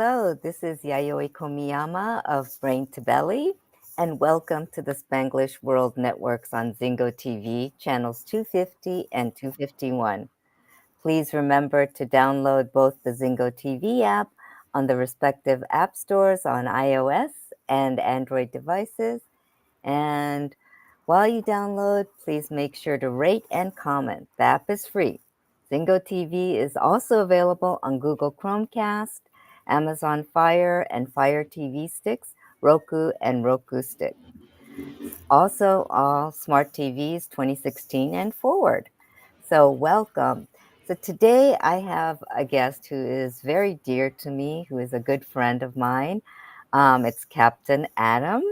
hello. This is Yayoi Komiyama of Brain to Belly, and welcome to the Spanglish World Networks on Zingo TV, channels 250 and 251. Please remember to download both the Zingo TV app on the respective app stores on iOS and Android devices. And while you download, please make sure to rate and comment. The app is free. Zingo TV is also available on Google Chromecast, Amazon Fire and Fire TV sticks, Roku and Roku Stick. Also, all smart TVs 2016 and forward. So, welcome. So, today I have a guest who is very dear to me, who is a good friend of mine. It's Captain Adam.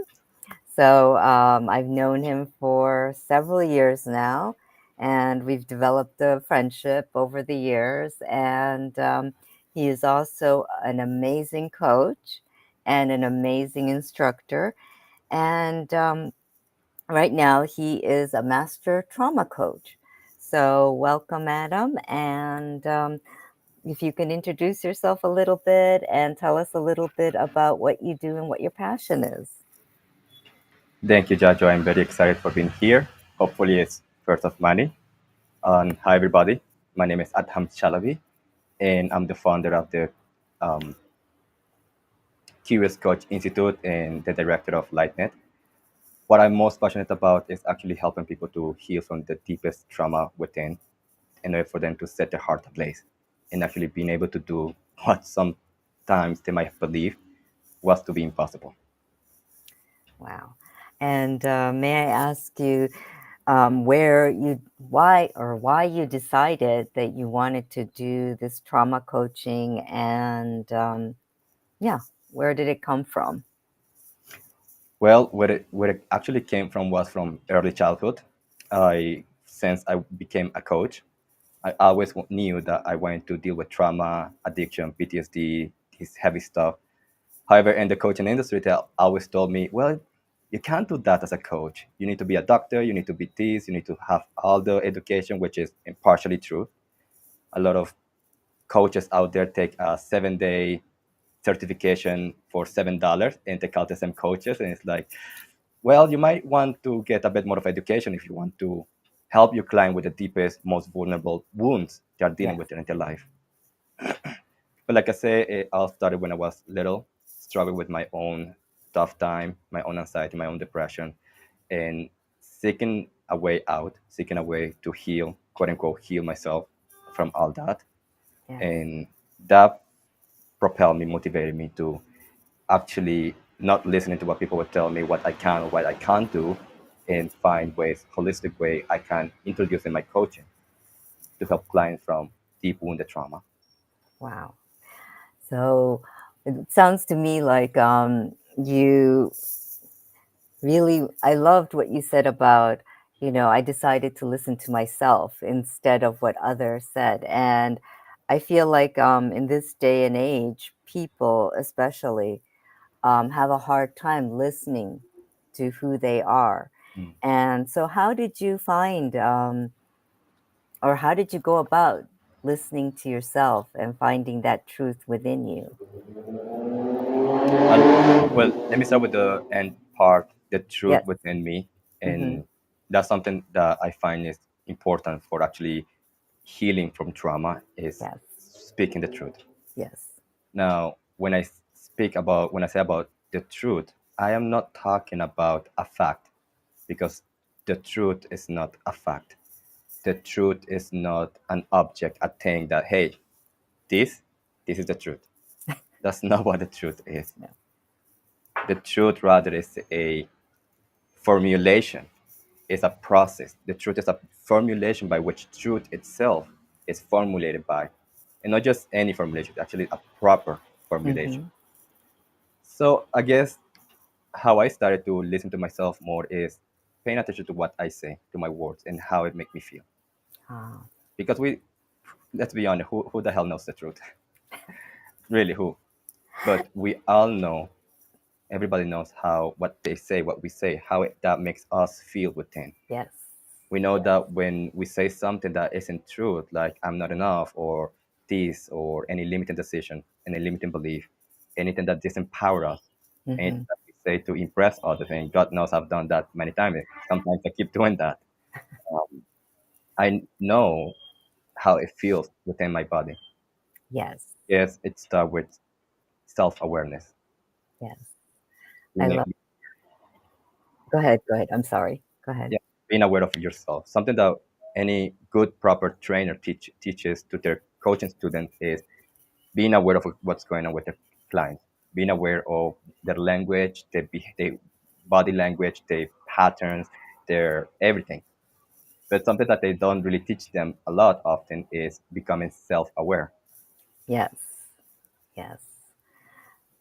So I've known him for several years now, and we've developed a friendship over the years. And he is also an amazing coach and an amazing instructor. And right now, he is a master trauma coach. So, welcome, Adam. And if you can introduce yourself a little bit and tell us a little bit about what you do and what your passion is. Thank you, Jajo. I'm very excited for being here. Hopefully, it's first of many. Hi, everybody. My name is Adham Chalabi, and I'm the founder of the um, Curious Coach Institute and the director of LightNet. What I'm most passionate about is actually helping people to heal from the deepest trauma within in order for them to set their heart ablaze and actually being able to do what sometimes they might believe was to be impossible. Wow. And may I ask you why you decided that you wanted to do this trauma coaching, and yeah, where did it come from? Well, where it actually came from was from early childhood. Since I became a coach, I always knew that I wanted to deal with trauma, addiction, PTSD, this heavy stuff. However, in the coaching industry, they always told me, well, you can't do that as a coach. You need to be a doctor, you need to be this, you need to have all the education, which is partially true. A lot of coaches out there take a 7-day certification for $7 and they call the same coaches. And it's like, well, you might want to get a bit more of education if you want to help your client with the deepest, most vulnerable wounds they are dealing Yes. with in their life. But like I say, it all started when I was little, struggling with my own tough time, my own anxiety, my own depression, and seeking a way out, seeking a way to heal, quote unquote, heal myself from all that. Yes. And that propelled me, motivated me to actually not listening to what people would tell me what I can or what I can't do, and find ways, holistic way I can introduce in my coaching to help clients from deep wounded trauma. Wow. So it sounds to me like you really, I loved what you said about, I decided to listen to myself instead of what others said. And I feel like in this day and age, people especially have a hard time listening to who they are. Mm. And so, how did you find, or how did you go about listening to yourself and finding that truth within you? Well, let me start with the end part, the truth Yes. within me. Mm-hmm. And that's something that I find is important for actually healing from trauma is Yes. speaking the truth. Yes. Now, when I say about the truth, I am not talking about a fact because the truth is not a fact. The truth is not an object, a thing that, hey, this, this is the truth. That's not what the truth is. No. The truth rather is a formulation, is a process. The truth is a formulation by which truth itself is formulated by, and not just any formulation, actually a proper formulation. Mm-hmm. So I guess how I started to listen to myself more is paying attention to what I say, to my words, and how it make me feel. Ah, Because let's be honest, who the hell knows the truth? Really, who? But we all know, everybody knows how what they say, what we say, how that makes us feel within. yes. We know Yes. that when we say something that isn't true, like I'm not enough or this or any limiting decision, any limiting belief, anything that disempower us, anything Mm-hmm. that we say to impress others. And God knows I've done that many times. Sometimes I keep doing that. Um, I know how it feels within my body. Yes. Yes, it starts with self-awareness. Yes. I Being, love. Go ahead. Go ahead. I'm sorry. Go ahead. yeah, being aware of yourself. Something that any good, proper trainer teaches to their coaching students is being aware of what's going on with their clients, being aware of their language, their body language, their patterns, their everything. But something that they don't really teach them a lot often is becoming self-aware. Yes. Yes.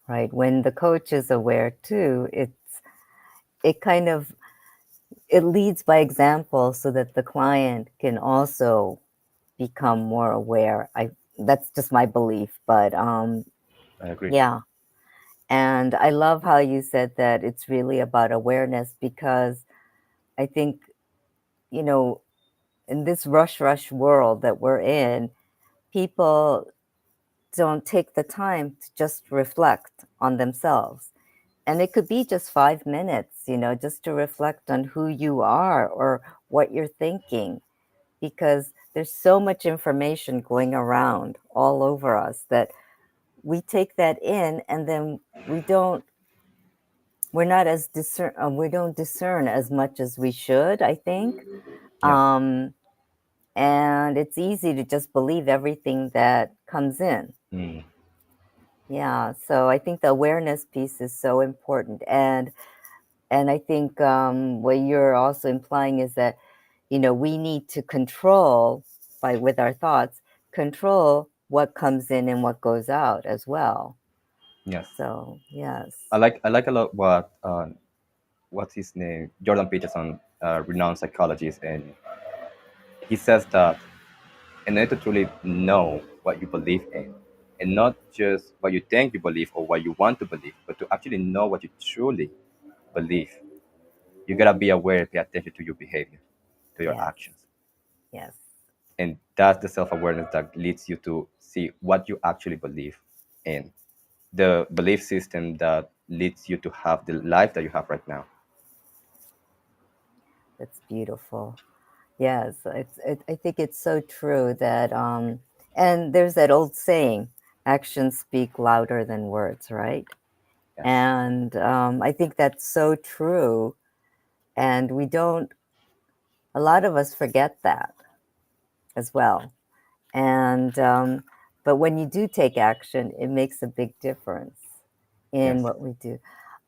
Right. When the coach is aware too, it kind of it leads by example so that the client can also become more aware. I That's just my belief, but I agree. yeah. And I love how you said that it's really about awareness because I think, you know, in this rush world that we're in, people don't take the time to just reflect on themselves. And it could be just 5 minutes, just to reflect on who you are or what you're thinking, because there's so much information going around all over us that we take that in and then we're not as we don't discern as much as we should, I think. Yeah. Um, and it's easy to just believe everything that comes in. Mm. Yeah, so I think the awareness piece is so important, and I think what you're also implying is that we need to control by with our thoughts, control what comes in and what goes out as well. Yes. So yes, I like a lot what what's his name, Jordan Peterson, renowned psychologist, and he says that in order to truly know what you believe in, and not just what you think you believe or what you want to believe, but to actually know what you truly believe, you gotta be aware, pay attention to your behavior, to your yes, actions. yes, And that's the self-awareness that leads you to see what you actually believe in, the belief system that leads you to have the life that you have right now. that's beautiful. Yes, I think it's so true that and there's that old saying, actions speak louder than words, right? Yes. And I think that's so true. And we don't, a lot of us forget that as well. And, but when you do take action, it makes a big difference in Yes. what we do.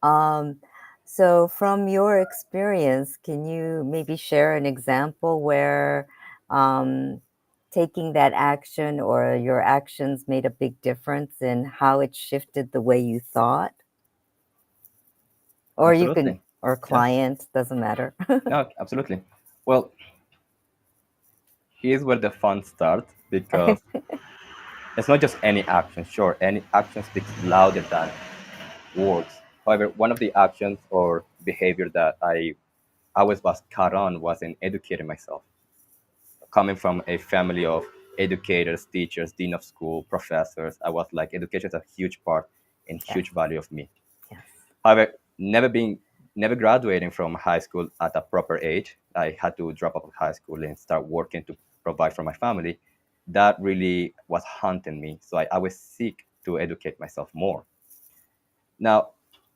Um, so, from your experience, can you maybe share an example where um, taking that action or your actions made a big difference in how it shifted the way you thought? Or you can, Absolutely. or Yeah. client, doesn't matter. No, absolutely. Well, here's where the fun starts because it's not just any action. Sure, any action speaks louder than words. However, one of the actions or behavior that I always was caught on was in educating myself. Coming from a family of educators, teachers, dean of school, professors, I was like, education is a huge part and Yes, huge value of me. yes, However, never graduating from high school at a proper age, I had to drop out of high school and start working to provide for my family. That really was haunting me. So I always seek to educate myself more. Now,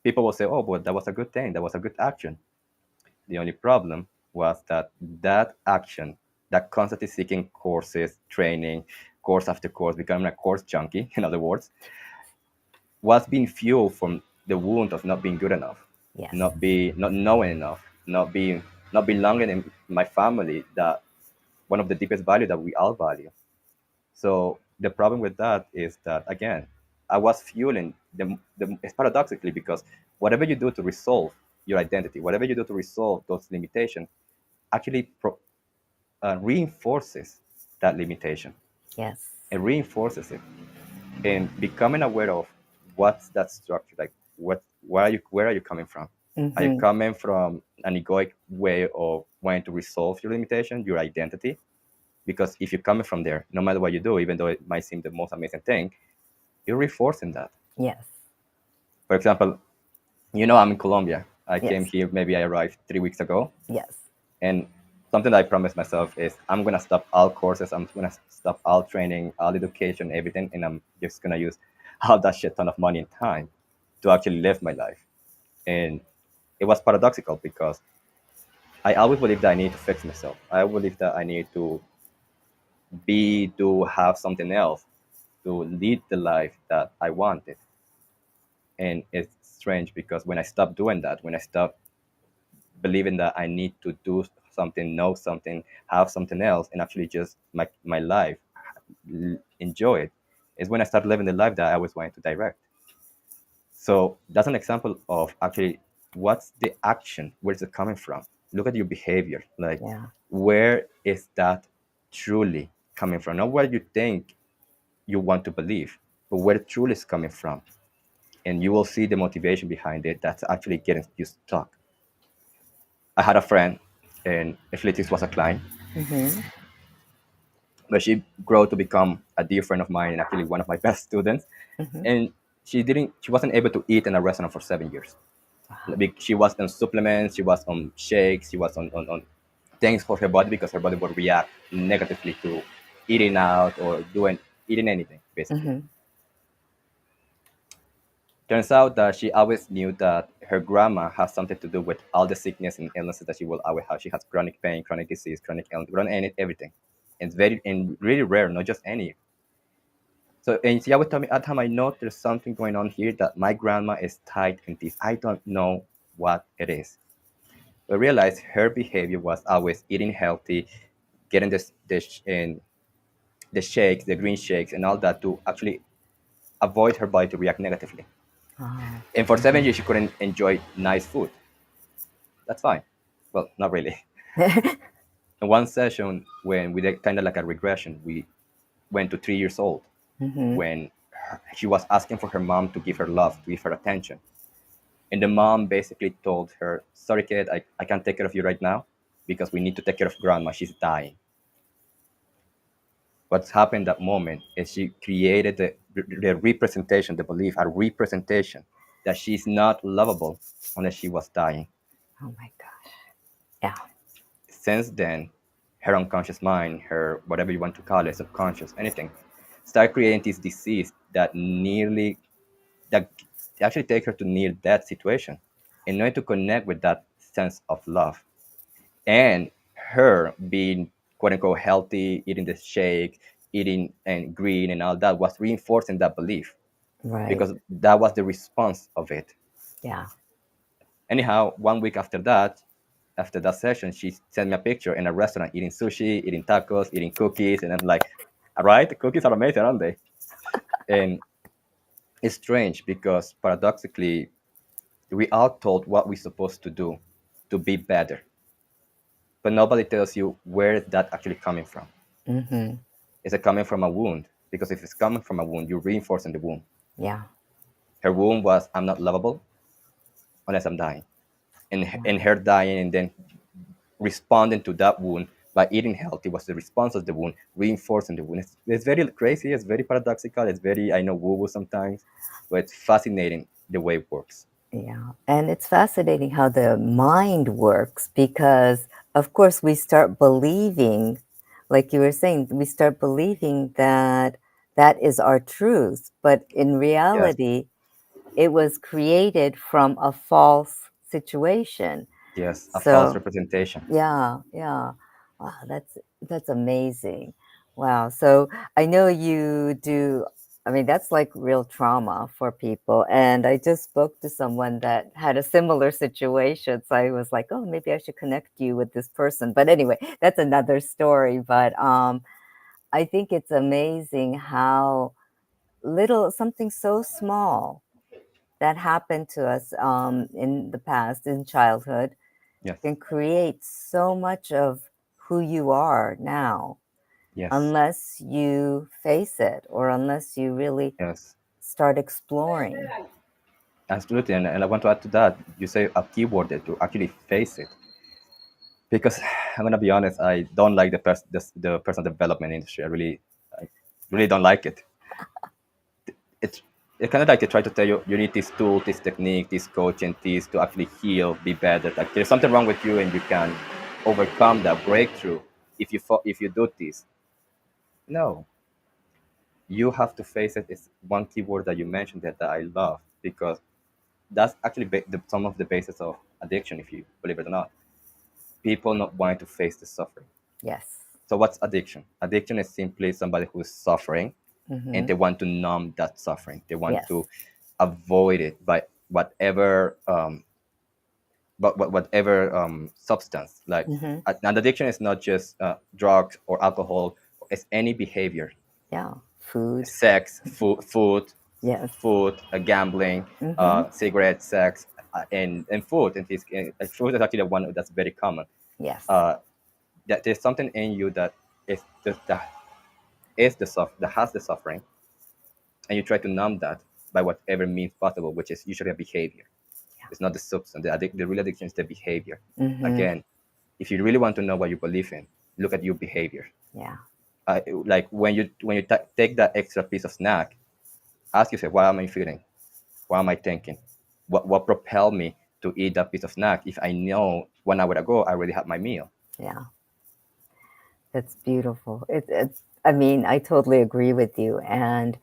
people will say, "Oh, but that was a good thing. That was a good action." The only problem was that that action, that constantly seeking courses, training, course after course, becoming a course junkie, in other words, was being fueled from the wound of not being good enough, yes, not knowing enough, not belonging in my family. That one of the deepest value that we all value. So the problem with that is that again, I was fueling it's paradoxically because whatever you do to resolve your identity, whatever you do to resolve those limitations, actually reinforces that limitation. yes. It reinforces it. And becoming aware of what's that structure like, where are you coming from? Are you Hmm. coming from an egoic way of wanting to resolve your limitation, your identity? Because if you're coming from there, no matter what you do, even though it might seem the most amazing thing, you're reinforcing that. Yes, For example, you know, I'm in Colombia. I came Yes. here, maybe I arrived 3 weeks ago. Yes. And something that I promised myself is I'm going to stop all courses. I'm going to stop all training, all education, everything. And I'm just going to use all that shit ton of money and time to actually live my life. And it was paradoxical because I always believed that I need to fix myself. I believe that I need to have something else to lead the life that I wanted. And it's strange because when I stopped doing that, when I stopped believing that I need to do something, know something, have something else, and actually just my life, enjoy it, is when I started living the life that I always wanted to direct. So that's an example of actually what's the action, where's it coming from? Look at your behavior. Like, Yeah. where is that truly coming from? Not what you think you want to believe, but where it truly is coming from. And you will see the motivation behind it that's actually getting you stuck. I had a friend, and athletics was a client, Mm-hmm. but she grew to become a dear friend of mine and actually one of my best students. Mm-hmm. And she wasn't able to eat in a restaurant for 7 years. Like, she was on supplements, she was on shakes, she was on things for her body because her body would react negatively to eating out or doing eating anything basically. Mm-hmm. Turns out that she always knew that her grandma has something to do with all the sickness and illnesses that she will always have. She has chronic pain, chronic disease, chronic illness, chronic everything. It's very and really rare, not just any. So, and she always tell me, Adham, I know there's something going on here that my grandma is tied in this. I don't know what it is. But I realized her behavior was always eating healthy, getting and the shakes, the green shakes, and all that to actually avoid her body to react negatively. Oh. And for Mm-hmm. 7 years, she couldn't enjoy nice food. That's fine. Well, not really. In one session, when we did kind of like a regression, we went to 3 years old Mm-hmm. when she was asking for her mom to give her love, to give her attention. And the mom basically told her, sorry, kid, I can't take care of you right now because we need to take care of grandma. She's dying. What's happened that moment is she created the representation, the belief, a representation that she's not lovable unless she was dying. Oh my gosh. Yeah. Since then, her unconscious mind, her whatever you want to call it, subconscious, anything, start creating this disease that actually take her to near death situation in order to connect with that sense of love. And her being quote unquote healthy, eating the shake, eating and green and all that was reinforcing that belief Right. because that was the response of it. Yeah. Anyhow, 1 week after that session, she sent me a picture in a restaurant eating sushi, eating tacos, eating cookies, and I'm like, all right, the cookies are amazing, aren't they? And it's strange because paradoxically, we are told what we're supposed to do to be better, but nobody tells you where is that actually coming from. Mm-hmm. Is it coming from a wound? Because if it's coming from a wound, you're reinforcing the wound. Yeah. Her wound was, I'm not lovable unless I'm dying. Yeah. And her dying and then responding to that wound by eating healthy was the response of the wound, reinforcing the wound. It's very crazy. It's very paradoxical. It's very, I know, woo-woo sometimes, but it's fascinating the way it works. Yeah, and it's fascinating how the mind works because, of course, we start believing, like you were saying, we start believing that that is our truth. But in Yes, reality, it was created from a false situation. yes, a false So, representation. yeah, yeah. Wow, that's amazing. Wow. So I know you do, I mean, that's like real trauma for people. And I just spoke to someone that had a similar situation. So I was like, oh, maybe I should connect you with this person. But anyway, that's another story. But I think it's amazing how little something so small that happened to us in the past, in childhood, Yes, can create so much of who you are now yes, unless you face it or unless you really yes, start exploring. absolutely. And I want to add to that. You say a keyword there to actually face it. Because I'm gonna be honest, I don't like the personal development industry. I really don't like it. It's it's kind of like they try to tell you you need this tool, this technique, this coaching, this to actually heal, be better. Like there's something wrong with you, and you can overcome that breakthrough if you do this. No, you have to face it. It's one keyword that you mentioned that I love because that's actually some of the basis of addiction, if you believe it or not. People not wanting to face the suffering. Yes. So what's addiction? Addiction is simply somebody who's suffering and Mm-hmm. they want to numb that suffering. They want Yes. to avoid it by whatever substance. Like Mm-hmm. an addiction is not just drugs or alcohol. It's any behavior, Yeah. Food. sex, Yes. gambling, Mm-hmm. cigarettes, sex, and food. And food is actually the one that's very common. Yes. Uh, that there's something in you that is that has the suffering, and you try to numb that by whatever means possible, which is usually a behavior. It's not the substance. The real addiction is the behavior. Mm-hmm. Again, if you really want to know what you believe in, look at your behavior. Yeah. Like when you take that extra piece of snack, ask yourself, what am I feeling? What am I thinking? What propelled me to eat that piece of snack if I know 1 hour ago I already had my meal? Yeah. That's beautiful. It's, I mean, I totally agree with you. And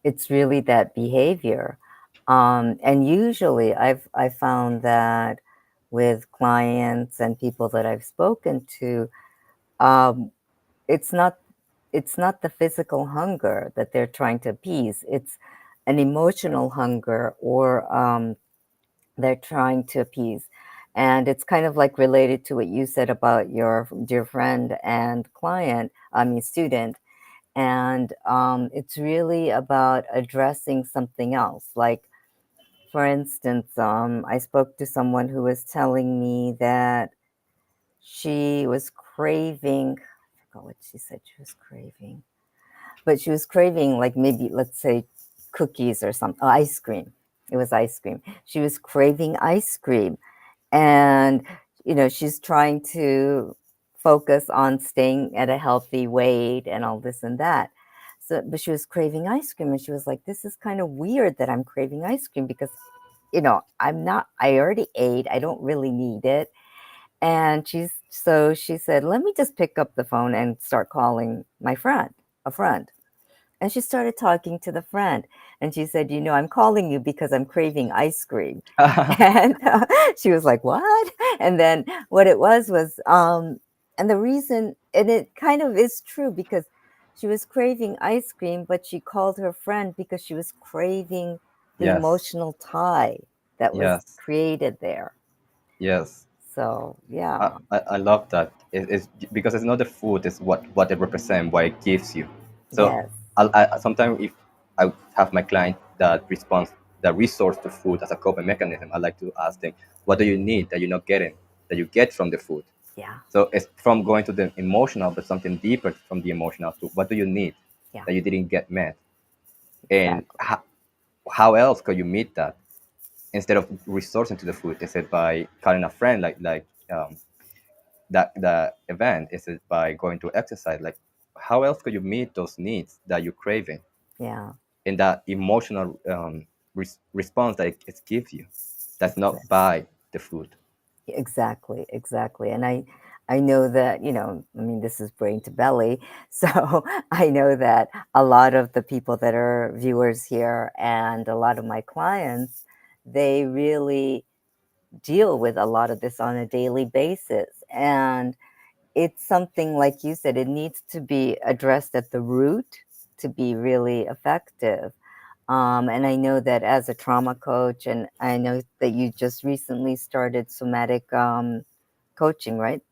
it's really that behavior. And usually I found that with clients and people that I've spoken to, um, it's not it's not the physical hunger that they're trying to appease. It's an emotional hunger, or they're trying to appease. And it's kind of like related to what you said about your dear friend and client, I mean, student. And it's really about addressing something else. Like, for instance, I spoke to someone who was telling me that she was craving, I forgot what she said she was craving, but she was craving, like, maybe, let's say, cookies or something, ice cream. It was ice cream. She was craving ice cream. And, she's trying to focus on staying at a healthy weight and all this and that. So, but she was craving ice cream, and she was like, this is kind of weird that I'm craving ice cream because, I already ate, I don't really need it. And so she said, let me just pick up the phone and start calling my friend, a friend. And she started talking to the friend, and she said, I'm calling you because I'm craving ice cream. And she was like, what? And then what it was, and the reason, and it kind of is true, because she was craving ice cream, but she called her friend because she was craving the Yes, emotional tie that was yes, created there. yes. So, I, yeah. I love that. It's because it's not the food; it's what it represents, what it gives you. So Yes. sometimes if I have my client that responds that resource to food as a coping mechanism, I like to ask them, what do you need that you're not getting that you get from the food? Yeah. So it's from going to the emotional, but something deeper from the emotional to what do you need Yeah. that you didn't get met, and Exactly. how else could you meet that instead of resourcing to the food? Is it by calling a friend, that the event? Is it by going to exercise? Like, how else could you meet those needs that you're craving Yeah. in that emotional response that it gives you? That's not Exactly. by the food. Exactly, exactly. And I know that, I mean, this is brain to belly. So I know that a lot of the people that are viewers here and a lot of my clients, they really deal with a lot of this on a daily basis. And it's something, like you said, it needs to be addressed at the root to be really effective. And I know that as a trauma coach, and I know that you just recently started somatic coaching, right?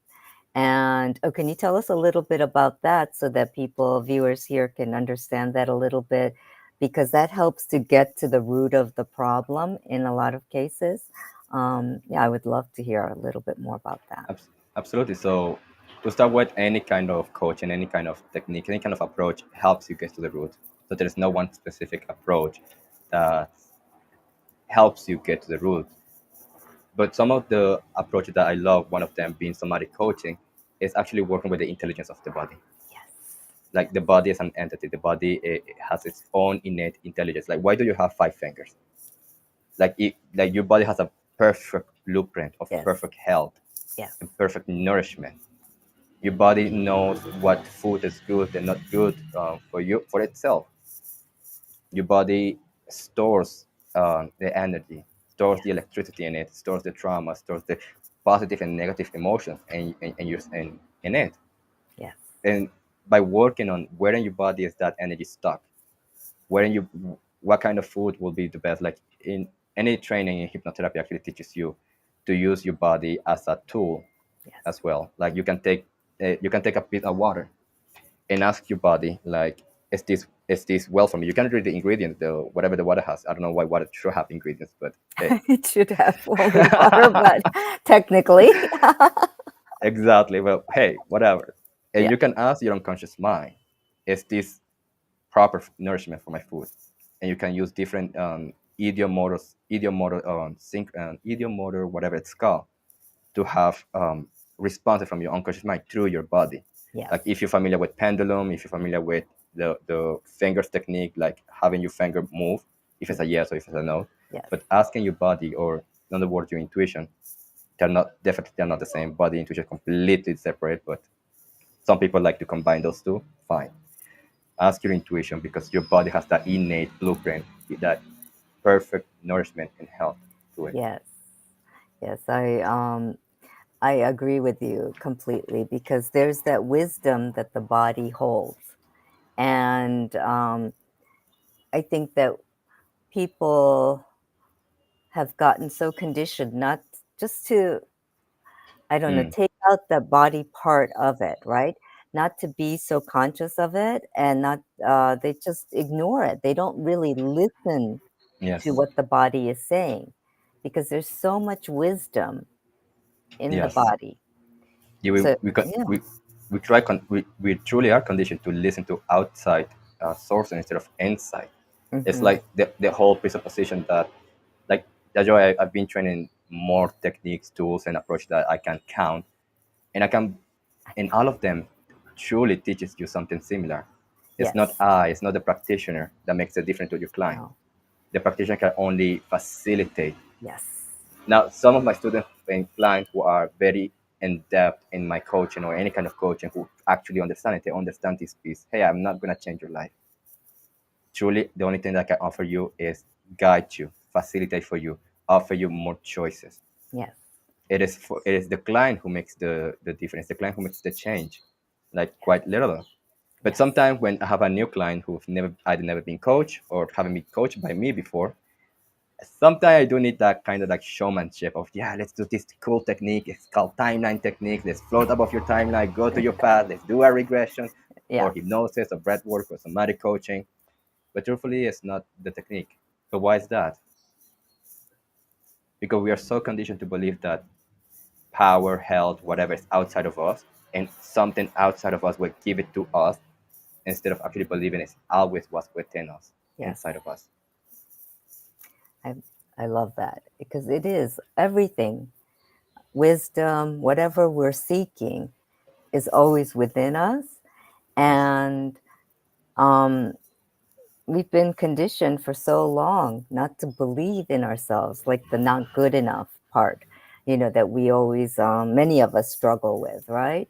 And can you tell us a little bit about that so that people, viewers here, can understand that a little bit? Because that helps to get to the root of the problem in a lot of cases. Yeah, I would love to hear a little bit more about that. Absolutely. So to start with, any kind of coaching, any kind of technique, any kind of approach helps you get to the root. So there is no one specific approach that helps you get to the root. But some of the approaches that I love, one of them being somatic coaching, is actually working with the intelligence of the body. Yes. Like the body is an entity. The body it has its own innate intelligence. Like why do you have 5 fingers? Like your body has a perfect blueprint of Yes. perfect health Yes. and perfect nourishment. Your body knows what food is good and not good for you for itself. Your body stores the energy, stores the Yes. electricity in it, stores the trauma, stores the positive and negative emotions in it. Yes. And by working on where in your body is that energy stuck, where in you, what kind of food will be the best. Like in any training in hypnotherapy, actually teaches you to use your body as a tool Yes. as well. Like you can take a bit of water and ask your body like, is this well for me? You can read the ingredients, the whatever the water has. I don't know why water should have ingredients, but It should have only water, but technically, exactly. Well, hey, whatever. And yeah. you can ask your unconscious mind, is this proper nourishment for my food? And you can use different idiomotor, whatever it's called, to have responses from your unconscious mind through your body. Yes. Like if you're familiar with pendulum, if you're familiar with the fingers technique, like having your finger move, if it's a yes or if it's a no, Yes. but asking your body, or in other words, your intuition, they're not the same. Body intuition completely separate, but some people like to combine those two. Fine. Ask your intuition because your body has that innate blueprint, that perfect nourishment and health to it. Yes. Yes. I agree with you completely because there's that wisdom that the body holds. And I think that people have gotten so conditioned not just to, I don't know, Mm, take out the body part of it, right? Not to be so conscious of it and not, they just ignore it. They don't really listen to yes, what the body is saying because there's so much wisdom in the yes. body. Yeah, So, we, con- yeah. we truly are conditioned to listen to outside sources instead of inside. It's Hmm. like the whole presupposition that, like, that's why I've been training more techniques, tools, and approach that I can count, and I can, and all of them truly teaches you something similar. Yes. It's not the practitioner that makes a difference to your client. No. The practitioner can only facilitate. Yes. Now, some of my students and clients who are very in depth in my coaching or any kind of coaching, who actually understand it, they understand this piece. Hey, I'm not going to change your life. Truly, the only thing that I can offer you is guide you, facilitate for you, offer you more choices. Yes. It is the client who makes the difference, the client who makes the change, like quite literally. But Yes. sometimes when I have a new client who've never either never been coached or haven't been coached by me before, sometimes I do need that kind of like showmanship of, yeah, let's do this cool technique. It's called timeline technique. Let's float above your timeline, go to your path. Let's do a regression, Yeah. or hypnosis, or breath work, or somatic coaching. But truthfully, it's not the technique. But why is that? Because we are so conditioned to believe that power, health, whatever is outside of us, and something outside of us will give it to us, instead of actually believing it's always what's within us, Yes. inside of us. I I love that because it is everything. Wisdom, whatever we're seeking, is always within us, Yes. and um, we've been conditioned for so long not to believe in ourselves, like the not good enough part, that we always, many of us struggle with, right?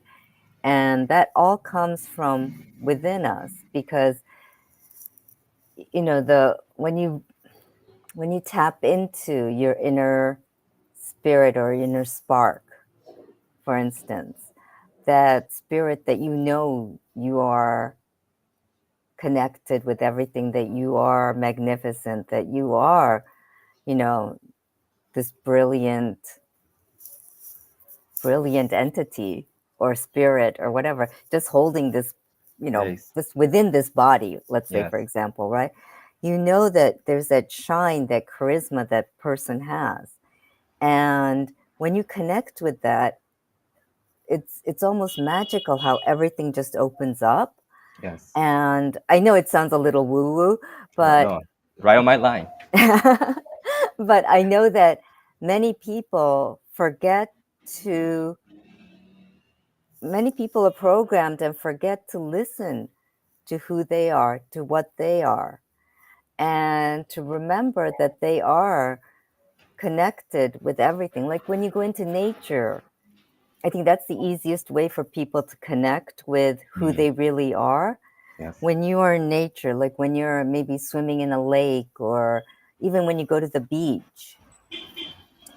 And that all comes from within us because the when you tap into your inner spirit or inner spark, for instance, that spirit that you are connected with everything, that you are magnificent, that you are, you know, this brilliant entity or spirit or whatever, just holding this, Yes. this within this body, let's say, Yes. for example, right? You know that there's that shine, that charisma that person has. And when you connect with that, it's almost magical how everything just opens up. Yes. And I know it sounds a little woo woo, Oh but no, right on my line. but I know that many people forget to many people are programmed and forget to listen to who they are, to what they are, and to remember that they are connected with everything. Like when you go into nature, I think that's the easiest way for people to connect with who Mm. they really are. Yes. When you are in nature, like when you're maybe swimming in a lake or even when you go to the beach,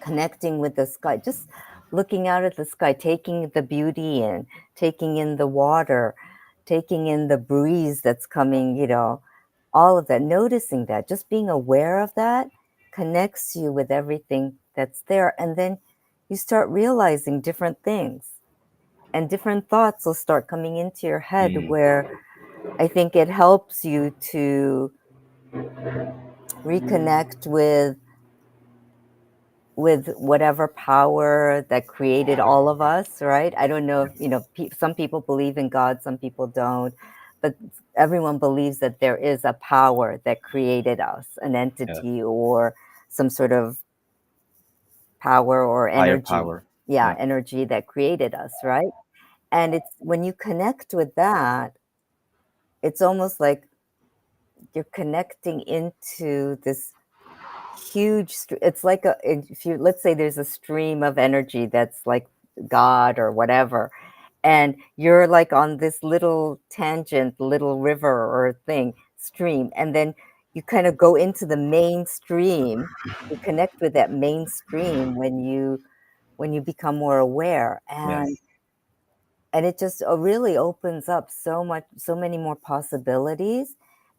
connecting with the sky, just looking out at the sky, taking the beauty in, taking in the water, taking in the breeze that's coming, all of that, noticing that, just being aware of that connects you with everything that's there. And then you start realizing different things and different thoughts will start coming into your head Mm. where I think it helps you to reconnect with whatever power that created all of us, right? I don't know if, some people believe in God, some people don't, but everyone believes that there is a power that created us, an Yes. entity or some sort of power or Higher energy. power. Yeah, Yeah. energy that created us, right? And it's when you connect with that, it's almost like you're connecting into this huge it's like if you let's say there's a stream of energy that's like God or whatever, and you're like on this little tangent, little river or thing stream, and then you kind of go into the mainstream. You connect with that mainstream when you become more aware, and Yes. it just really opens up so many more possibilities,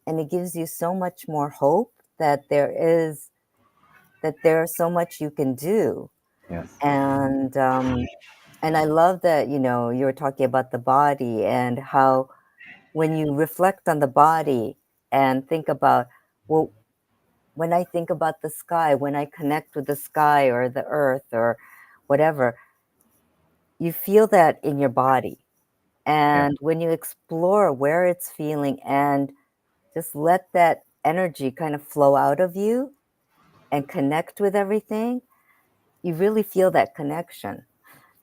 and it gives you so much more hope that there's so much you can do. Yes. And I love that, you were talking about the body and how when you reflect on the body and think about, well, when I think about the sky, when I connect with the sky or the earth or whatever, you feel that in your body. Yeah. And when you explore where it's feeling and just let that energy kind of flow out of you and connect with everything, you really feel that connection.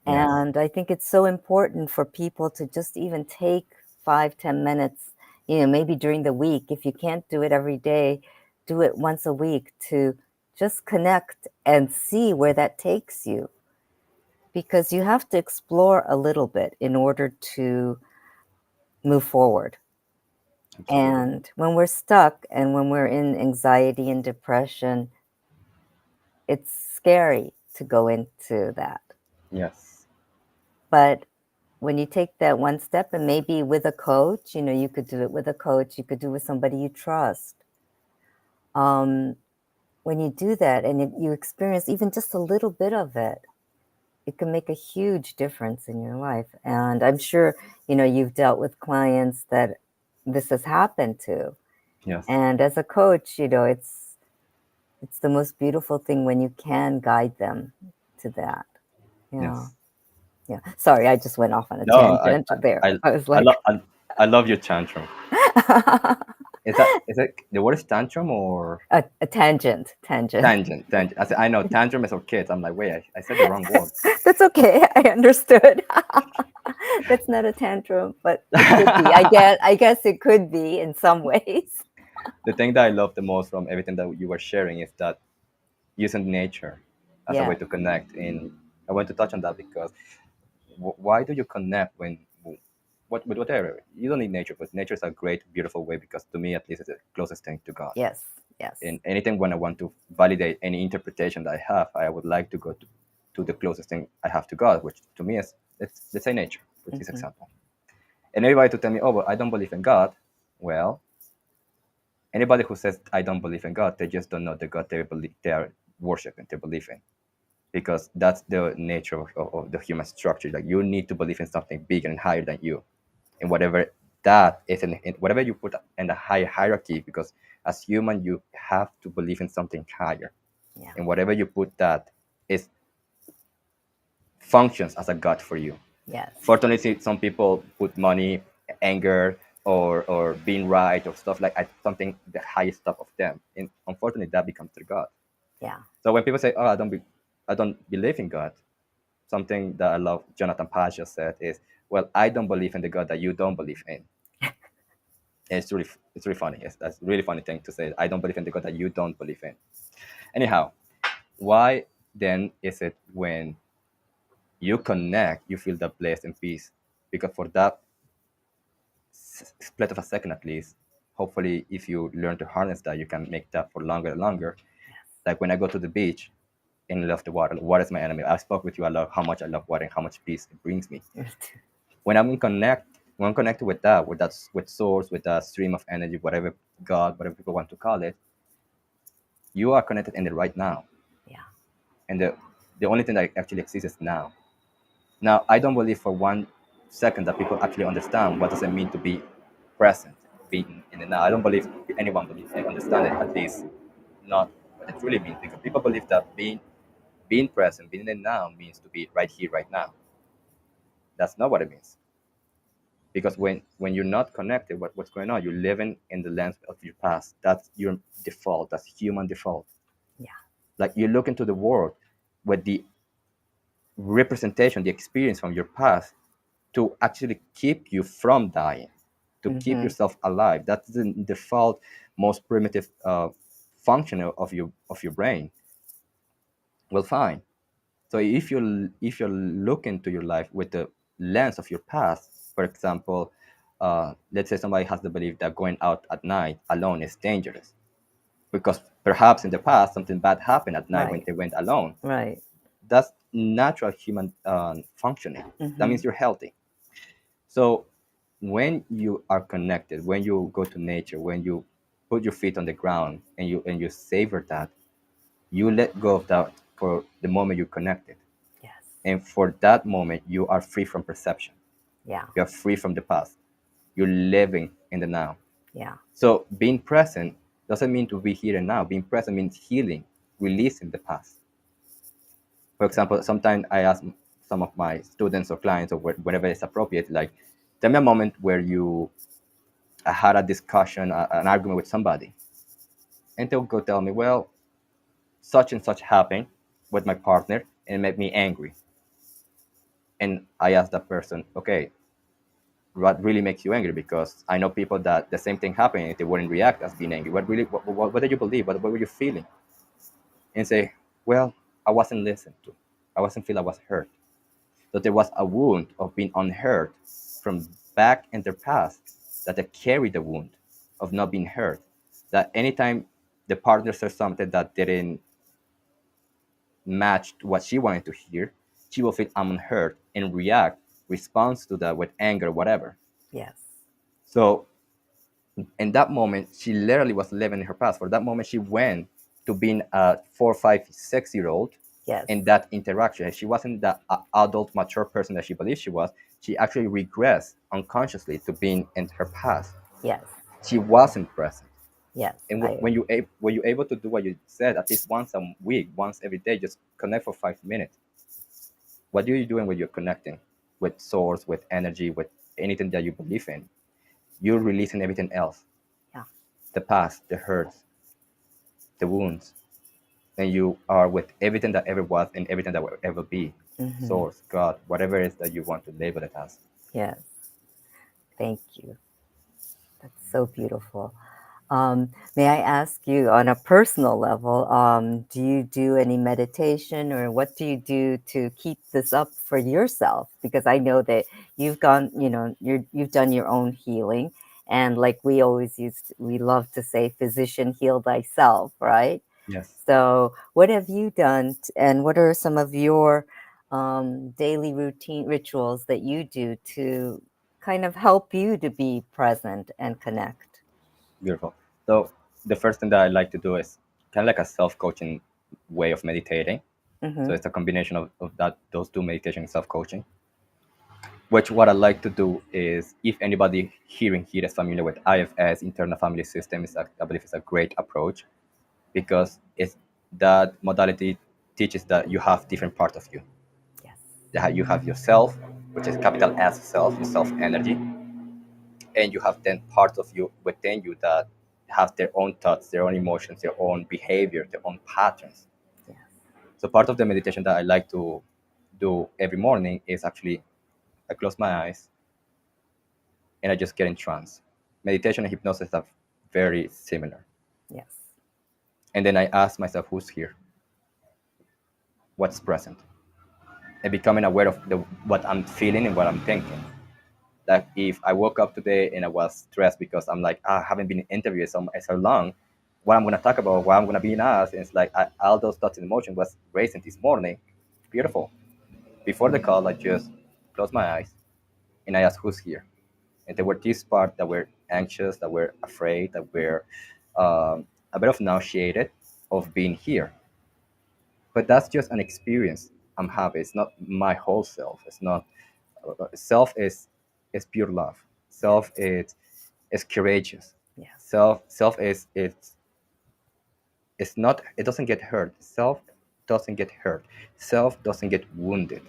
Yes. And I think it's so important for people to just even take 5, 10 minutes, maybe during the week. If you can't do it every day, do it once a week to just connect and see where that takes you. Because you have to explore a little bit in order to move forward. Absolutely. And when we're stuck and when we're in anxiety and depression, it's scary to go into that. Yes. But when you take that one step and maybe with a coach, you could do it with a coach, you could do it with somebody you trust. Um, when you do that and you experience even just a little bit of it, it can make a huge difference in your life. And I'm sure, you've dealt with clients that this has happened to. Yes. And as a coach, it's the most beautiful thing when you can guide them to that. Yeah. Yes. Yeah. Sorry, I just went off on a No, tangent there. I was I, like, love I love your tantrum. Is that the word is tantrum or a tangent, tangent. tangent? Tangent. I know tantrum is for kids. I'm like, wait, I said the wrong word. That's okay. I understood. That's not a tantrum, but it could be. I guess it could be in some ways. The thing that I love the most from everything that you were sharing is that using nature as a way Yeah. to connect. And I want to touch on that because why do you connect when what with whatever you don't need nature, but nature is a great, beautiful way because to me at least it's the closest thing to God. Yes. Yes. In anything when I want to validate any interpretation that I have, I would like to go to the closest thing I have to God, which to me is let's say nature, with this Hmm. example. And everybody to tell me, oh, well, I don't believe in God. Well, anybody who says I don't believe in God, they just don't know the God they are worshiping, they believe in. Because that's the nature of the human structure. Like you need to believe in something bigger and higher than you, and whatever that is, in whatever you put in the higher hierarchy. Because as human, you have to believe in something higher, Yeah. and whatever you put that is functions as a god for you. Yes. Fortunately, some people put money, anger, or being right or stuff like something the highest top of them, and unfortunately, that becomes their god. Yeah. So when people say, "Oh, I don't believe in God," something that I love Jonathan Pasha said is, well, I don't believe in the God that you don't believe in. And it's really funny. That's a really funny thing to say. I don't believe in the God that you don't believe in. Anyhow, why then is it when you connect, you feel that bliss and peace? Because for that split of a second at least, hopefully, if you learn to harness that, you can make that for longer and longer. Like when I go to the beach and love the water, water is my enemy. I spoke with you a lot how much I love water and how much peace it brings me. When when I'm connected with with source, with that stream of energy, whatever God, whatever people want to call it, you are connected in the right now. Yeah. And the only thing that actually exists is now. Now, I don't believe for 1 second that people actually understand what does it mean to be present, being in the now. I don't believe anyone believes and understand it, at least not what it really means. Because people believe that being present, being in the now means to be right here, right now. That's not what it means. Because when you're not connected, what's going on? You're living in the lens of your past. That's your default. That's human default. Yeah. Like you look into the world with the representation, the experience from your past to actually keep you from dying, to keep Mm-hmm. yourself alive. That's the default, most primitive function of your brain. Well, fine. So if you look into your life with the lens of your past, for example, let's say somebody has the belief that going out at night alone is dangerous because perhaps in the past something bad happened at night when Right. they went alone. Right. That's natural human functioning. That Mm-hmm. means you're healthy. So when you are connected, when you go to nature, when you put your feet on the ground and you savor that, you let go of that for the moment you're connected. Yes. And for that moment, you are free from perception. Yeah. You are free from the past. You're living in the now. Yeah. So being present doesn't mean to be here and now. Being present means healing, releasing the past. For example, sometimes I ask some of my students or clients or whenever it's appropriate, like, tell me a moment where you had a discussion, an argument with somebody. And they'll go tell me, well, such and such happened with my partner and it made me angry. And I ask that person, okay, what really makes you angry? Because I know people that the same thing happened and they wouldn't react as being angry. What did you believe? What were you feeling? And say, well, I wasn't listened to. I wasn't feel I was heard. So there was a wound of being unheard from back in their past that they carry the wound of not being heard. That anytime the partner says something that didn't match what she wanted to hear, she will feel unheard and react, responds to that with anger, whatever. Yes. So in that moment, she literally was living in her past. For that moment, she went to being a 4, 5, 6 year old Yes. in that interaction. She wasn't the adult, mature person that she believed she was. She actually regressed unconsciously to being in her past. Yes. She wasn't present. Yes. And I. when you're able to do what you said at least once a week, once every day, just connect for 5 minutes. What are you doing when you're connecting with source, with energy, with anything that you believe in? You're releasing everything else, Yeah. the past, the hurts, the wounds, and you are with everything that ever was and everything that will ever be. Mm-hmm. Source, God, whatever it is that you want to label it as. Yes. Thank you. That's so beautiful. May I ask you on a personal level, do you do any meditation or what do you do to keep this up for yourself? Because I know that you've gone, you've done your own healing. And like we love to say, physician heal thyself, right? Yes. So what have you done and what are some of your daily routine rituals that you do to kind of help you to be present and connect? Beautiful. So the first thing that I like to do is kind of like a self-coaching way of meditating. So Mm-hmm. it's a combination of those two, meditation and self-coaching. Which what I like to do is, if anybody hearing here is familiar with IFS, internal family system, I believe it's a great approach because it's that modality teaches that you have different parts of you. Yes. That you have yourself, which is capital S self, your self energy, and you have then parts of you within you that have their own thoughts, their own emotions, their own behavior, their own patterns. Yes. So part of the meditation that I like to do every morning is actually I close my eyes and I just get in trance. meditation and hypnosis are very similar. Yes. And then I ask myself, who's here? What's present? And becoming aware of what I'm feeling and what I'm thinking. Like if I woke up today and I was stressed because I'm like, I haven't been interviewed so long, what I'm going to talk about, what I'm going to be asked, and it's like all those thoughts and emotions was racing this morning. Beautiful. Before the call, I just closed my eyes and I asked, who's here? And there were these parts that were anxious, that were afraid, that were a bit of nauseated of being here. But that's just an experience I'm having. It's not my whole self. It's not self is pure love. Self Yes. is courageous. Yes. Self is it's not, it doesn't get hurt. Self doesn't get hurt. Self doesn't get wounded.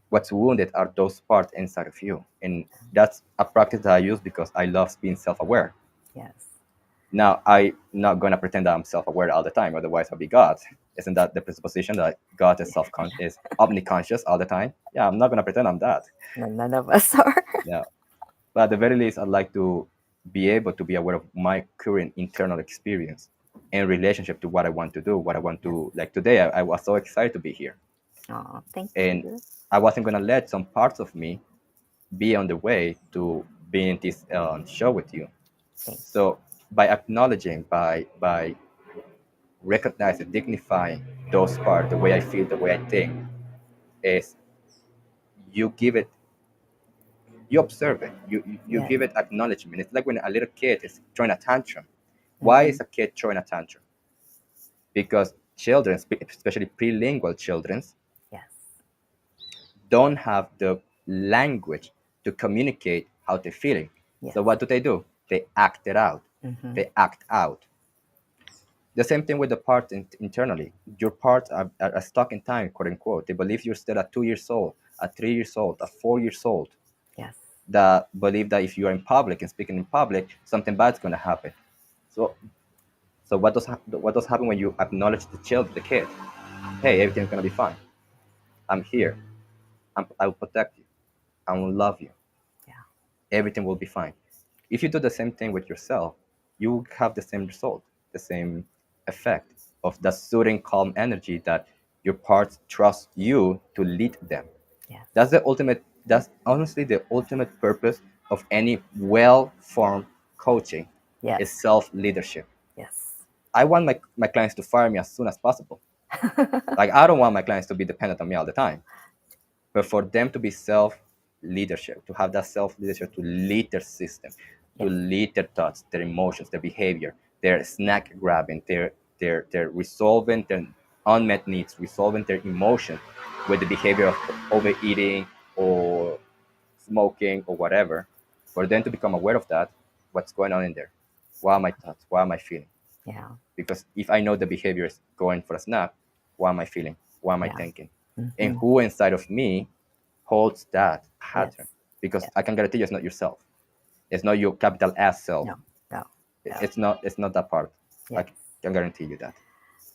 What's wounded are those parts inside of you, and that's a practice that I use because I love being self-aware. Yes. Now, I'm not going to pretend that I'm self-aware all the time, otherwise I'll be God. Isn't that the presupposition that God is is omniconscious all the time? Yeah, I'm not going to pretend I'm that. No, none of us are. Yeah, but at the very least, I'd like to be able to be aware of my current internal experience in relationship to what I want to do, what I want Yes. to, like today. I was so excited to be here, Oh, thank and you. I wasn't going to let some parts of me be on the way to being this show with you. Thank So by acknowledging, by recognizing, dignifying those parts, the way I feel, the way I think, is you give it, you observe it, you Yes. give it acknowledgement. It's like when a little kid is throwing a tantrum. Why Mm-hmm. is a kid throwing a tantrum? Because children, especially prelingual children, Yes. don't have the language to communicate how they're feeling. So Yes. what do? They act it out. Mm-hmm. They act out. The same thing with the parts internally. Your parts are stuck in time, quote unquote. They believe you're still at 2 years old, at 3 years old, at 4 years old. Yes. That believe that if you are in public and speaking in public, something bad's going to happen. So, so what does happen when you acknowledge the kid? Hey, everything's going to be fine. I'm here. I will protect you. I will love you. Yeah. Everything will be fine. If you do the same thing with yourself, you will have the same result, the same effect of that soothing, calm energy that your parts trust you to lead them. Yes. That's honestly the ultimate purpose of any well-formed coaching is Yes. self-leadership. Yes. I want my clients to fire me as soon as possible. Like I don't want my clients to be dependent on me all the time. But for them to be self leadership, to have that self leadership, to lead their system, to Yes. lead their thoughts, their emotions, their behavior, their snack grabbing, their resolving their unmet needs, resolving their emotion with the behavior of overeating or smoking or whatever, for them to become aware of that, what's going on in there? What are my thoughts? What am I feeling? Yeah. Because if I know the behavior is going for a snack, what am I feeling? What am I Yeah. thinking? And Mm-hmm. who inside of me holds that pattern? Yes. Because Yes. I can guarantee you it's not yourself. It's not your capital S self. No. No. No. It's not that part. I Yes. can guarantee you that.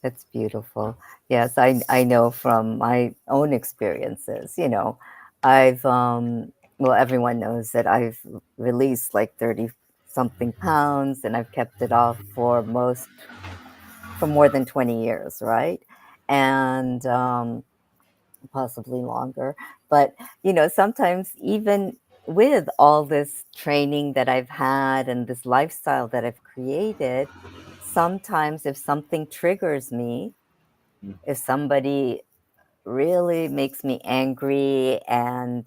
That's beautiful. Yes, I know from my own experiences, I've well, everyone knows that I've released like 30 something pounds and I've kept it off for more than 20 years, right? And possibly longer. But, sometimes even with all this training that I've had and this lifestyle that I've created, sometimes if something triggers me, Mm. if somebody really makes me angry and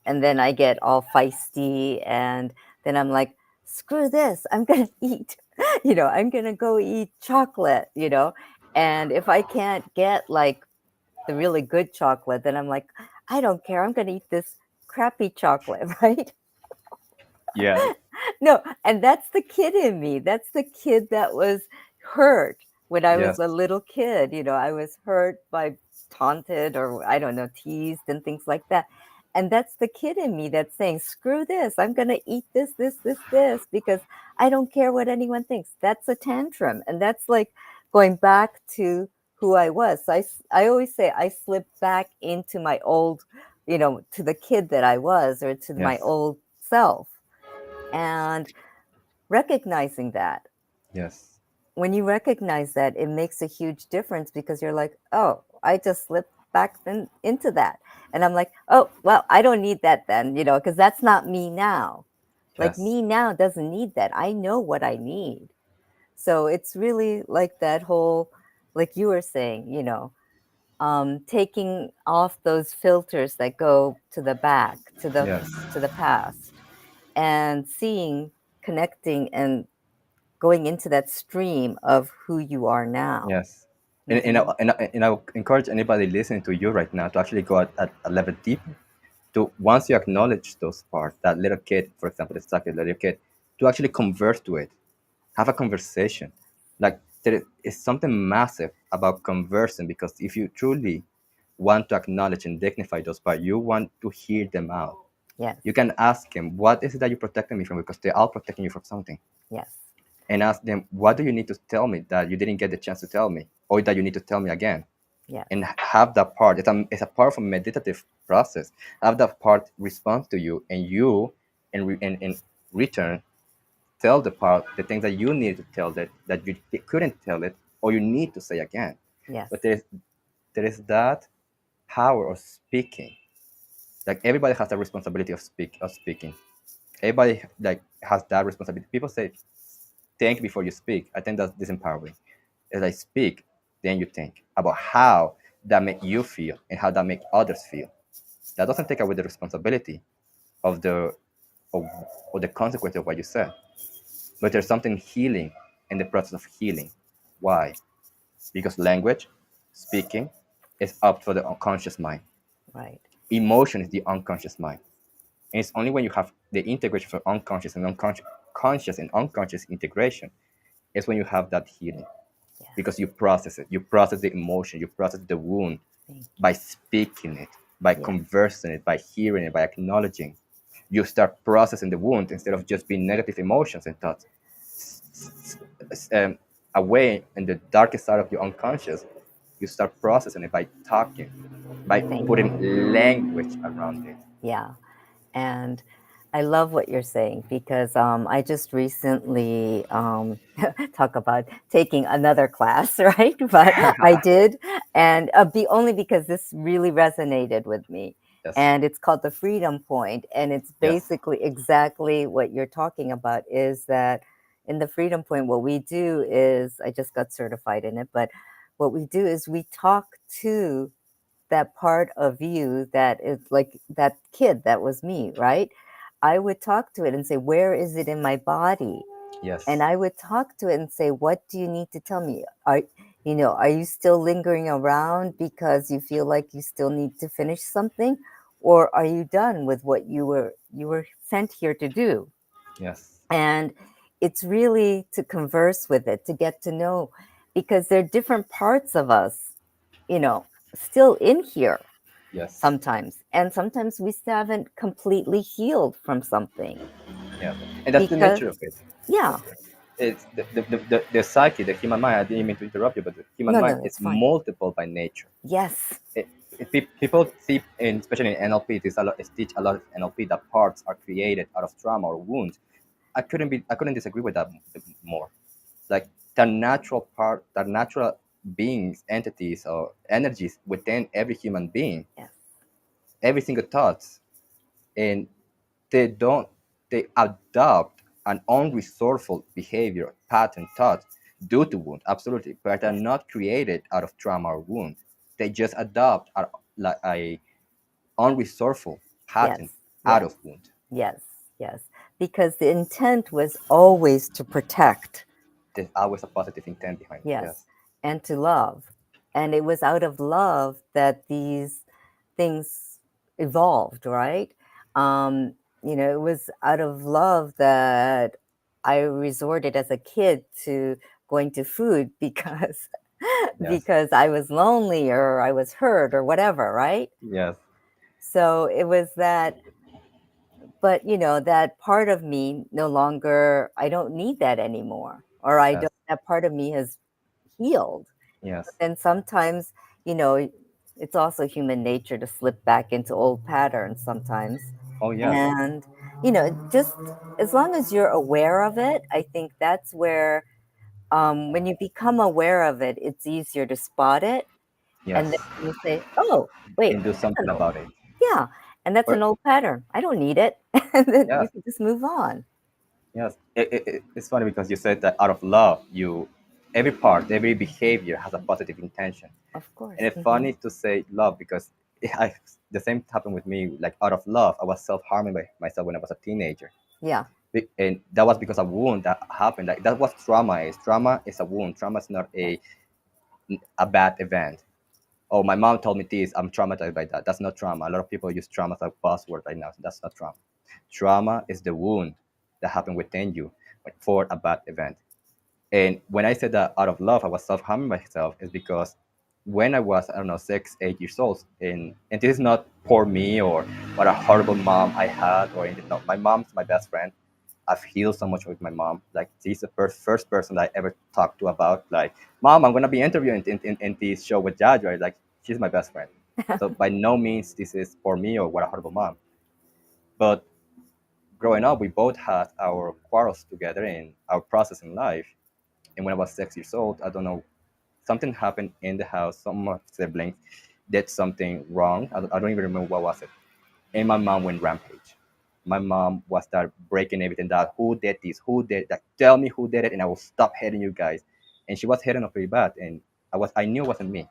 then I get all feisty and then I'm like, screw this, I'm gonna eat, I'm gonna go eat chocolate, and if I can't get like the really good chocolate, then I'm like, I don't care, I'm gonna eat this crappy chocolate, right? Yeah. No, and that's the kid in me. That's the kid that was hurt when I was Yes. a little kid. I was hurt by taunted or I don't know, teased and things like that. And that's the kid in me that's saying, screw this. I'm going to eat this because I don't care what anyone thinks. That's a tantrum. And that's like going back to who I was. So I always say I slipped back into my old, to the kid that I was or to my Yes. old self And recognizing that, Yes. when you recognize that, it makes a huge difference because you're like, oh, I just slipped back then into that. And I'm like, oh, well, I don't need that then, because that's not me now. Like Yes. me now doesn't need that. I know what I need. So it's really like that whole, like you were saying, taking off those filters that go to the back, Yes. to the past, and seeing, connecting, and going into that stream of who you are now. Yes. Hmm. And I would encourage anybody listening to you right now to actually go at a level deeper. To once you acknowledge those parts, that little kid, for example, the stuck little kid, to actually converse to it, have a conversation. Like there is something massive about conversing, because if you truly want to acknowledge and dignify those parts, you want to hear them out. Yes, You can ask him, "What is it that you're protecting me from?" Because they're all protecting you from something. yes, And ask them, "What do you need to tell me that you didn't get the chance to tell me, or that you need to tell me again?" yes, And have that part. It's a powerful meditative process. Have that part respond to you, and you, in return, tell the part the things that you need to tell, that you couldn't tell it, or you need to say again. yes, But there is that power of speaking. Like everybody has the responsibility of speaking. Everybody like has that responsibility. People say think before you speak. I think that's disempowering. As I speak, then you think about how that make you feel and how that make others feel. That doesn't take away the responsibility of of, of the consequence of what you said. But there's something healing in the process of healing. Why? Because language, speaking, is up for the unconscious mind. right. Emotion is the unconscious mind. And it's only when you have the integration of unconscious and unconscious, conscious and unconscious integration, is when you have that healing. Yes, Because you process it. You process the emotion. You process the wound thank by speaking it, by you. Yes, conversing it, by hearing it, by acknowledging. You start processing the wound instead of just being negative emotions and thoughts. Away in the darkest side of your unconscious, you start processing it by talking, by thank putting you. language around it. Yeah. And I love what you're saying because I just recently talk about taking another class, right? But I did, and only because this really resonated with me. Yes, And it's called the Freedom Point, and it's yes, basically exactly what you're talking about. Is that in the Freedom Point, what we do is I just got certified in it, but what we do is we talk to that part of you that is like that kid that was me, right? I would talk to it and say, where is it in my body? And yes, I would talk to it and say, what do you need to tell me? Are you still lingering around because you feel like you still need to finish something? Or are you done with what you were sent here to do? yes, And it's really to converse with it, to get to know, because there are different parts of us, you know, still in here yes, sometimes. And sometimes we still haven't completely healed from something yeah. And that's the because, nature of it. yeah, It's the psyche, the human mind. I didn't mean to interrupt you, but the human no, mind no, is that's fine. multiple by nature. Yes, People see, especially in NLP, teach a lot of NLP that parts are created out of trauma or wounds. I couldn't disagree with that more. Like the natural beings, entities, or energies within every human being, yes, every single thoughts, and they don't they adopt an unresourceful behavior pattern thought due to wound, absolutely, but they're yes, not created out of trauma or wound. They just adopt like a unresourceful yes, pattern out yes, of wound. yes, yes. Because the intent was always to protect. There's always a positive intent behind it. Yes, Yes, and to love. And it was out of love that these things evolved, right? It was out of love that I resorted as a kid to going to food because yes, because I was lonely or I was hurt or whatever, right? yes, So it was that, but that part of me no longer, I don't need that anymore, or I yes, don't, that part of me has healed. yes. And sometimes, you know, it's also human nature to slip back into old patterns sometimes. Oh yes, And just as long as you're aware of it, I think that's where, when you become aware of it, it's easier to spot it. And then Yes, you say, oh, wait, and do that's something an old, about it. yeah, and that's Or an old pattern. I don't need it. And then you yes, can just move on. yes. It's funny because you said that out of love, you every part, every behavior has a positive intention. Of course. And it's funny to say love because I the same happened with me. Like out of love, I was self harming by myself when I was a teenager, Yeah, and that was because of a wound that happened. Like that was trauma is. Trauma is a wound. Trauma is not yes. a bad event. Oh, my mom told me this. I'm traumatized by that. That's not trauma. A lot of people use trauma as a buzzword right now. That's not trauma. Trauma is the wound that happened within you for a bad event. And when I said that out of love, I was self harming myself, is because when I was, I don't know, 6, 8 years old, and this is not for me or what a horrible mom I had or anything. No, my mom's my best friend. I've healed so much with my mom. Like, she's the first person I ever talked to about, like, Mom, I'm going to be interviewing in this show with Judge, right? Like, she's my best friend. So by no means this is for me or what a horrible mom. But growing up, we both had our quarrels together in our process in life. And when I was 6 years old, I don't know, something happened in the house. Some of my siblings did something wrong. I don't even remember what was it. And my mom went rampage. My mom was start breaking everything down. Who did this? Who did that? Tell me who did it, and I will stop hating you guys. And she was hating us pretty bad. And I knew it wasn't me.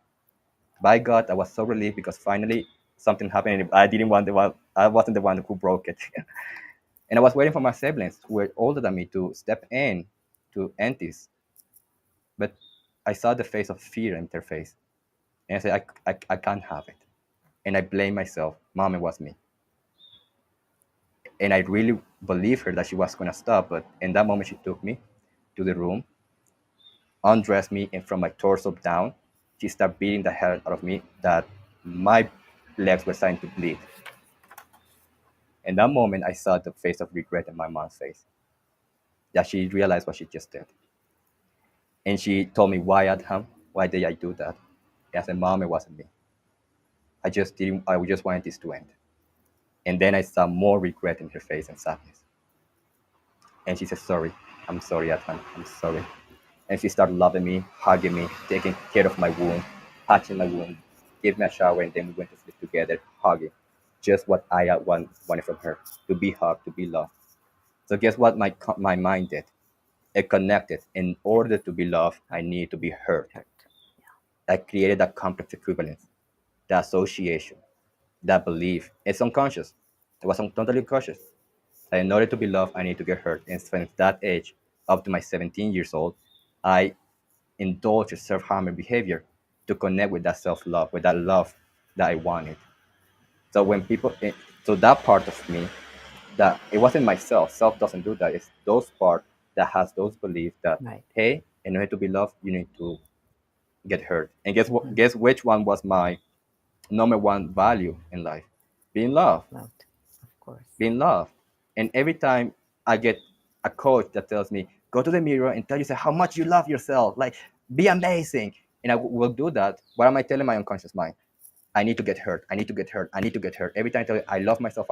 By God, I was so relieved because finally something happened. And I didn't want the one. I wasn't the one who broke it. And I was waiting for my siblings who were older than me to step in to end this. But I saw the face of fear in their face. And I said, I can't have it. And I blame myself. Mom, it was me. And I really believed her that she was going to stop. But in that moment, she took me to the room, undressed me, and from my torso down, she started beating the hell out of me that my legs were starting to bleed. In that moment, I saw the face of regret in my mom's face, that she realized what she just did. And she told me, why, Adham? Why did I do that? And I said, Mom, it wasn't me. I just wanted this to end. And then I saw more regret in her face and sadness. And she said, sorry. I'm sorry, Adham. I'm sorry. And she started loving me, hugging me, taking care of my wound, patching my wound, gave me a shower, and then we went to sleep together, hugging. Just what I wanted from her, to be hugged, to be loved. So guess what my mind did? It connected. In order to be loved, I need to be heard. Hurt. I created that complex equivalence, that association, that belief. It's unconscious. It was totally unconscious. That in order to be loved, I need to get hurt. And since that age, up to my 17 years old, I indulge in self-harming behavior to connect with that self-love, with that love that I wanted. So when people, so that part of me, that it wasn't myself. Self doesn't do that. It's those part that has those beliefs that, Right. hey, in order to be loved, you need to get hurt. And guess what? Mhm. Guess which one was my number one value in life? Being loved, Loved, of course. being loved. And every time I get a coach that tells me, go to the mirror and tell yourself how much you love yourself, like be amazing. And I will do that. What am I telling my unconscious mind? I need to get hurt. I need to get hurt. I need to get hurt. Every time I tell you, I love myself,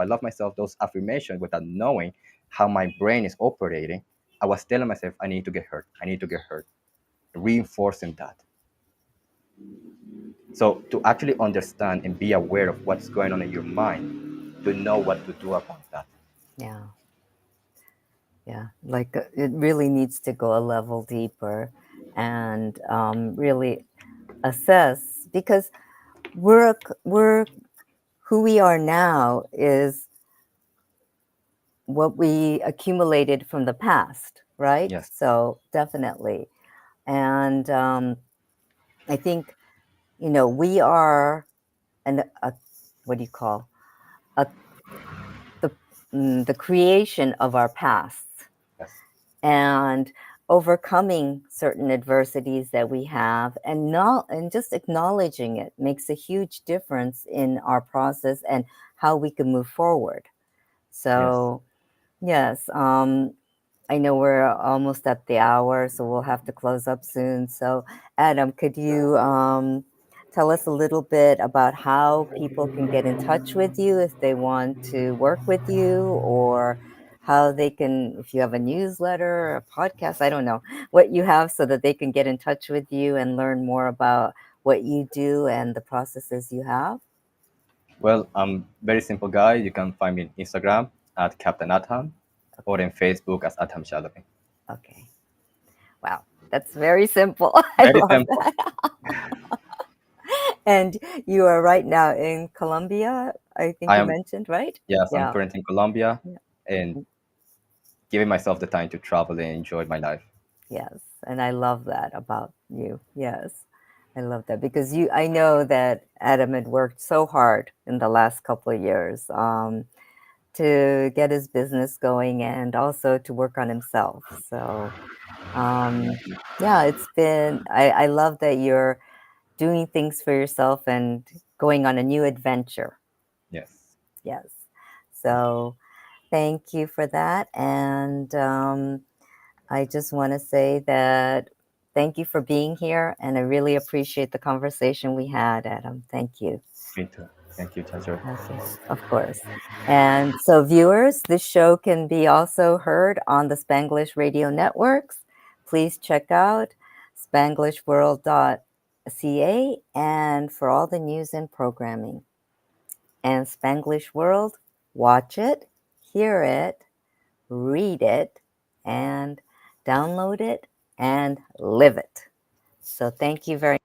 those affirmations without knowing how my brain is operating, I was telling myself, I need to get hurt. I need to get hurt. Reinforcing that. So to actually understand and be aware of what's going on in your mind, to know what to do about that. Yeah. Yeah. Like, it really needs to go a level deeper and, really assess, because we're who we are now is what we accumulated from the past, right? Yes, So definitely. And, I think, we are what do you call, a, the, the creation of our past, yes, and overcoming certain adversities that we have, and not, and just acknowledging it makes a huge difference in our process and how we can move forward. yes. So yes, I know we're almost at the hour, so we'll have to close up soon. So, Adam, could you tell us a little bit about how people can get in touch with you if they want to work with you, or how they can, if you have a newsletter or a podcast, I don't know what you have, so that they can get in touch with you and learn more about what you do and the processes you have? Well, I'm very simple guy. You can find me on Instagram at Captain Adham or Okay. in Facebook as Adham Shalabi. Okay. Wow. That's very simple. I Very love simple. that. And you are right now in Colombia, I think I you am, mentioned, right? yes, I'm Yeah. currently in Colombia Yeah. and giving myself the time to travel and enjoy my life. Yes, and I love that about you. Yes, I love that because I know that Adam had worked so hard in the last couple of years to get his business going and also to work on himself. So, yeah, I love that you're doing things for yourself and going on a new adventure. Yes. Yes. Thank you. So, thank you for that. And, I just want to say that thank you for being here, and I really appreciate the conversation we had, Adam. Thank you. Me too. Thank you, Chacho. Okay, of course. And so, viewers, this show can be also heard on the Spanglish radio networks. Please check out spanglishworld.ca and for all the news and programming. And Spanglish World, watch it, hear it, read it, and download it and live it. So thank you very